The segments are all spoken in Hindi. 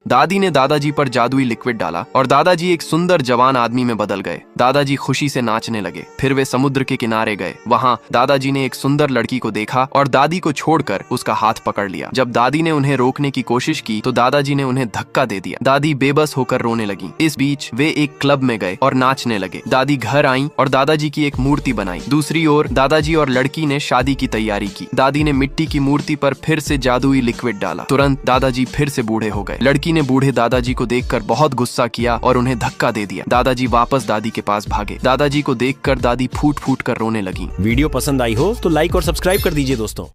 दादी ने दादाजी पर जादुई लिक्विड डाला और दादाजी एक सुंदर जवान आदमी में बदल गए। दादाजी खुशी से नाचने लगे। फिर वे समुद्र के किनारे गए। वहाँ दादाजी ने एक सुंदर लड़की को देखा और दादी को छोड़कर उसका हाथ पकड़ लिया। जब दादी ने उन्हें रोकने की कोशिश की तो दादाजी ने उन्हें धक्का दे दिया। दादी बेबस होकर रोने लगी। इस बीच वे एक क्लब में गए और नाचने लगे। दादी घर आईं और दादाजी की एक मूर्ति बनाई। दूसरी ओर दादाजी और लड़की ने शादी की तैयारी की। दादी ने मिट्टी की मूर्ति पर फिर से जादुई लिक्विड डाला। तुरंत दादाजी फिर से बूढ़े हो गए। लड़की ने बूढ़े दादाजी को देखकर बहुत गुस्सा किया और उन्हें धक्का दे दिया। दादाजी वापस दादी के पास भागे। दादाजी को देखकर दादी फूट फूट कर रोने लगी। वीडियो पसंद आई हो तो लाइक और सब्सक्राइब कर दीजिए दोस्तों।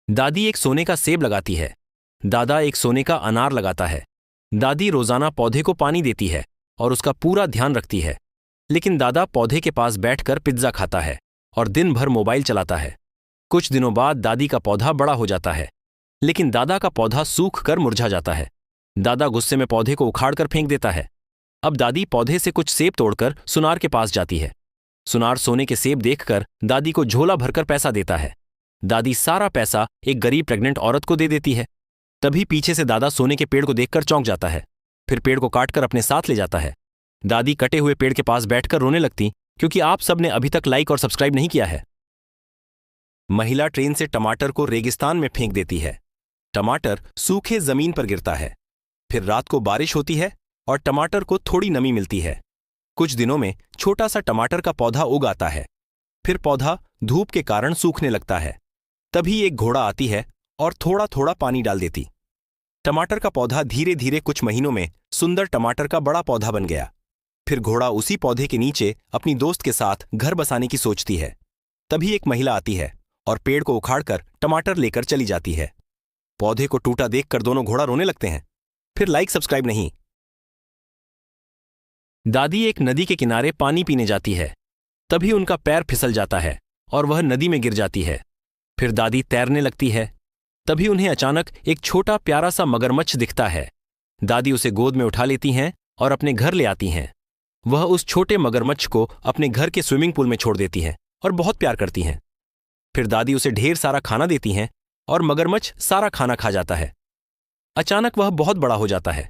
दादी एक सोने का सेब लगाती है। दादा एक सोने का अनार लगाता है। दादी रोजाना पौधे को पानी देती है और उसका पूरा ध्यान रखती है। लेकिन दादा पौधे के पास बैठकर पिज्जा खाता है और दिन भर मोबाइल चलाता है। कुछ दिनों बाद दादी का पौधा बड़ा हो जाता है, लेकिन दादा का पौधा सूख कर मुरझा जाता है। दादा गुस्से में पौधे को उखाड़कर फेंक देता है। अब दादी पौधे से कुछ सेब तोड़कर सुनार के पास जाती है। सुनार सोने के सेब देखकर दादी को झोला भरकर पैसा देता है। दादी सारा पैसा एक गरीब प्रेग्नेंट औरत को दे देती है। तभी पीछे से दादा सोने के पेड़ को देखकर चौंक जाता है। फिर पेड़ को काटकर अपने साथ ले जाता है। दादी कटे हुए पेड़ के पास बैठकर रोने लगती क्योंकि आप सबने अभी तक लाइक और सब्सक्राइब नहीं किया है। महिला ट्रेन से टमाटर को रेगिस्तान में फेंक देती है। टमाटर सूखे जमीन पर गिरता है। फिर रात को बारिश होती है और टमाटर को थोड़ी नमी मिलती है। कुछ दिनों में छोटा सा टमाटर का पौधा उग आता है। फिर पौधा धूप के कारण सूखने लगता है। तभी एक घोड़ा आती है और थोड़ा थोड़ा पानी डाल देती। टमाटर का पौधा धीरे धीरे कुछ महीनों में सुंदर टमाटर का बड़ा पौधा बन गया। फिर घोड़ा उसी पौधे के नीचे अपनी दोस्त के साथ घर बसाने की सोचती है। तभी एक महिला आती है और पेड़ को उखाड़कर टमाटर लेकर चली जाती है। पौधे को टूटा देखकर दोनों घोड़ा रोने लगते हैं। फिर लाइक सब्सक्राइब नहीं। दादी एक नदी के किनारे पानी पीने जाती है। तभी उनका पैर फिसल जाता है और वह नदी में गिर जाती है। फिर दादी तैरने लगती है। तभी उन्हें अचानक एक छोटा प्यारा सा मगरमच्छ दिखता है। दादी उसे गोद में उठा लेती हैं और अपने घर ले आती हैं। वह उस छोटे मगरमच्छ को अपने घर के स्विमिंग पूल में छोड़ देती हैं और बहुत प्यार करती हैं। फिर दादी उसे ढेर सारा खाना देती हैं और मगरमच्छ सारा खाना खा जाता है। अचानक वह बहुत बड़ा हो जाता है।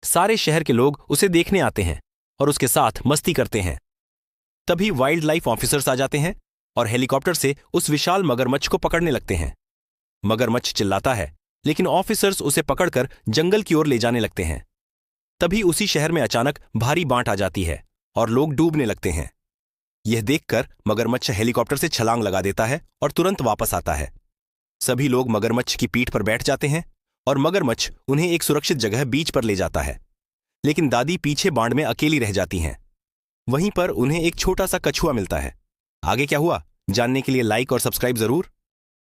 सारे शहर के लोग उसे देखने आते हैं और उसके साथ मस्ती करते हैं। तभी वाइल्ड लाइफ ऑफिसर्स आ जाते हैं और हेलीकॉप्टर से उस विशाल मगरमच्छ को पकड़ने लगते हैं। मगरमच्छ चिल्लाता है, लेकिन ऑफिसर्स उसे पकड़कर जंगल की ओर ले जाने लगते हैं। तभी उसी शहर में अचानक भारी बांट आ जाती है और लोग डूबने लगते हैं। यह देखकर मगरमच्छ हेलीकॉप्टर से छलांग लगा देता है और तुरंत वापस आता है। सभी लोग मगरमच्छ की पीठ पर बैठ जाते हैं और मगरमच्छ उन्हें एक सुरक्षित जगह बीच पर ले जाता है। लेकिन दादी पीछे बाढ़ में अकेली रह जाती हैं। वहीं पर उन्हें एक छोटा सा कछुआ मिलता है। आगे क्या हुआ जानने के लिए लाइक और सब्सक्राइब जरूर।